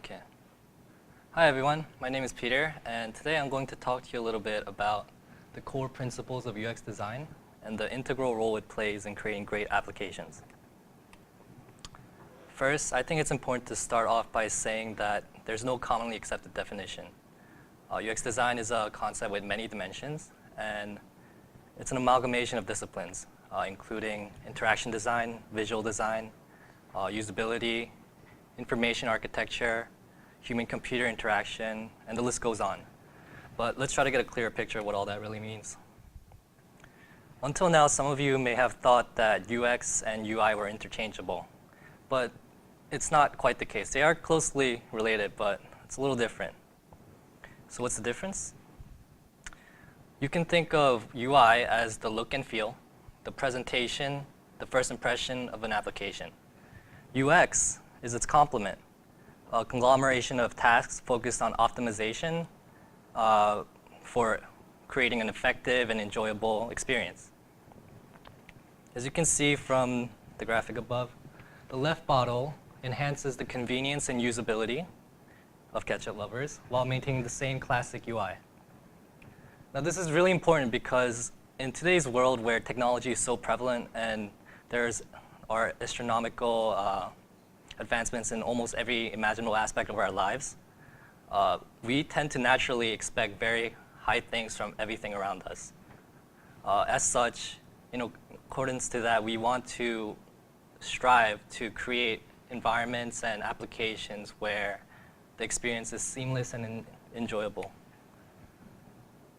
Okay. Hi everyone, my name is Peter, and today I'm going to talk to you a little bit about the core principles of UX design and the integral role it plays in creating great applications. First, I think it's important to start off by saying that there's no commonly accepted definition. UX design is a concept with many dimensions, and it's an amalgamation of disciplines, including interaction design, visual design, usability, information architecture, human-computer interaction, and the list goes on. But let's try to get a clearer picture of what all that really means. Until now, some of you may have thought that UX and UI were interchangeable, but it's not quite the case. They are closely related, but it's a little different. So what's the difference? You can think of UI as the look and feel, the presentation, the first impression of an application. UX is its complement, a conglomeration of tasks focused on optimization for creating an effective and enjoyable experience. As you can see from the graphic above, the left bottle enhances the convenience and usability of ketchup lovers while maintaining the same classic UI. Now this is really important because in today's world where technology is so prevalent and are astronomical advancements in almost every imaginable aspect of our lives, we tend to naturally expect very high things from everything around us. As such, in accordance to that, we want to strive to create environments and applications where the experience is seamless and enjoyable.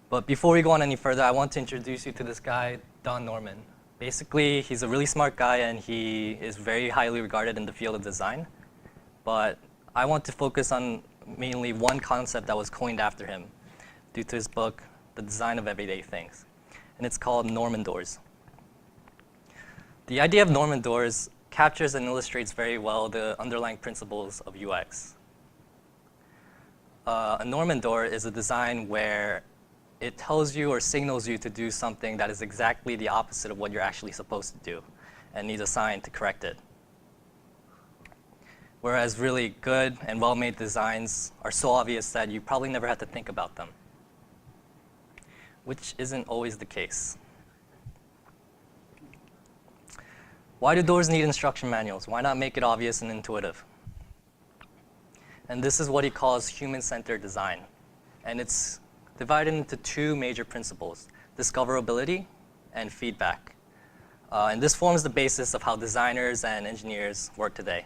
But before we go on any further, I want to introduce you to this guy, Don Norman. Basically, he's a really smart guy, and he is very highly regarded in the field of design. But I want to focus on mainly one concept that was coined after him due to his book, The Design of Everyday Things. And it's called Norman doors. The idea of Norman doors captures and illustrates very well the underlying principles of UX. A Norman door is a design where it tells you or signals you to do something that is exactly the opposite of what you're actually supposed to do and needs a sign to correct it. Whereas really good and well-made designs are so obvious that you probably never have to think about them, which isn't always the case. Why do doors need instruction manuals? Why not make it obvious and intuitive? And this is what he calls human-centered design. And it's divided into two major principles, discoverability and feedback. And this forms the basis of how designers and engineers work today.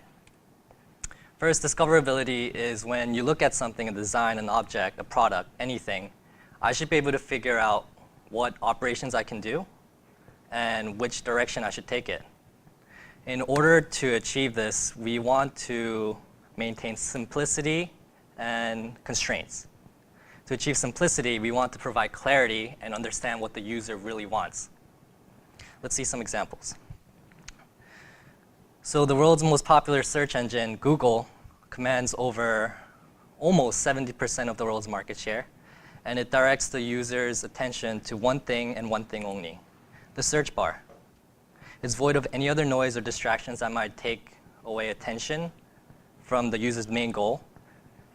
First, discoverability is when you look at something, a design, an object, a product, anything, I should be able to figure out what operations I can do and which direction I should take it. In order to achieve this, we want to maintain simplicity and constraints. To achieve simplicity, we want to provide clarity and understand what the user really wants. Let's see some examples. So the world's most popular search engine, Google, commands over almost 70% of the world's market share, and it directs the user's attention to one thing and one thing only, the search bar. It's void of any other noise or distractions that might take away attention from the user's main goal.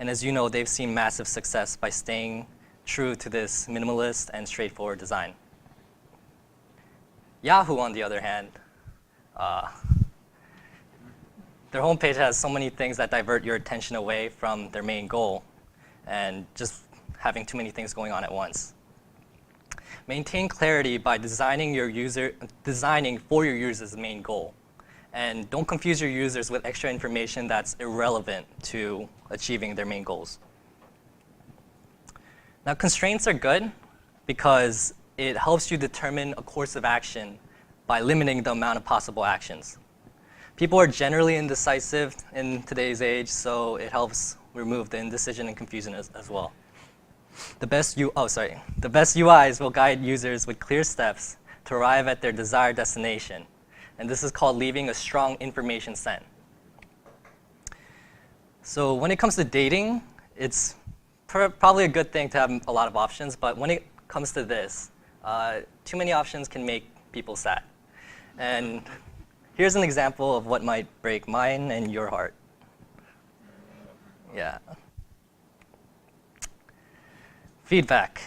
And as you know, they've seen massive success by staying true to this minimalist and straightforward design. Yahoo, on the other hand, their homepage has so many things that divert your attention away from their main goal and just having too many things going on at once. Maintain clarity by designing for your user's main goal. And don't confuse your users with extra information that's irrelevant to achieving their main goals. Now, constraints are good because it helps you determine a course of action by limiting the amount of possible actions. People are generally indecisive in today's age, so it helps remove the indecision and confusion as well. The best UIs will guide users with clear steps to arrive at their desired destination. And this is called leaving a strong information scent. So when it comes to dating, it's probably a good thing to have a lot of options, but when it comes to this, too many options can make people sad. And here's an example of what might break mine and your heart. Yeah. Feedback.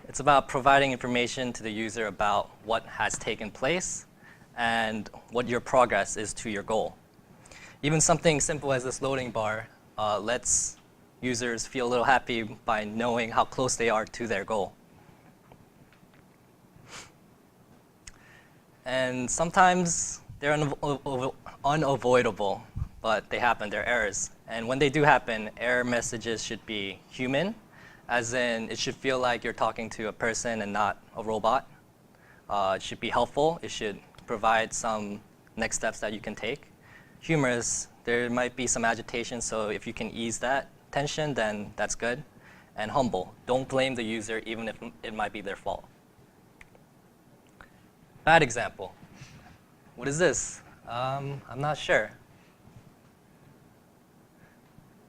It's about providing information to the user about what has taken place and what your progress is to your goal. Even something simple as this loading bar lets users feel a little happy by knowing how close they are to their goal. And sometimes they're unavoidable, but they happen, they're errors. And when they do happen, error messages should be human, as in it should feel like you're talking to a person and not a robot. It should be helpful. It should provide some next steps that you can take. Humorous, there might be some agitation, so if you can ease that tension, then that's good. And humble, don't blame the user even if it might be their fault. Bad example. What is this? I'm not sure.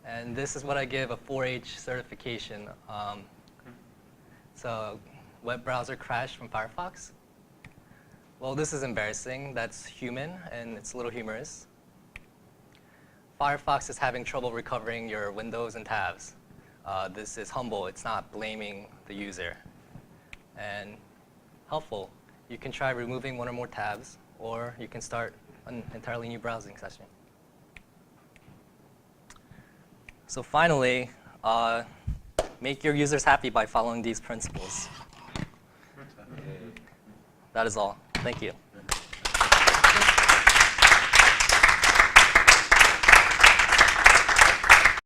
And this is what I give a 4H certification. So, web browser crash from Firefox. Well, this is embarrassing. That's human, and it's a little humorous. Firefox is having trouble recovering your windows and tabs. This is humble. It's not blaming the user. And helpful. You can try removing one or more tabs, or you can start an entirely new browsing session. So finally, make your users happy by following these principles. That is all. Thank you.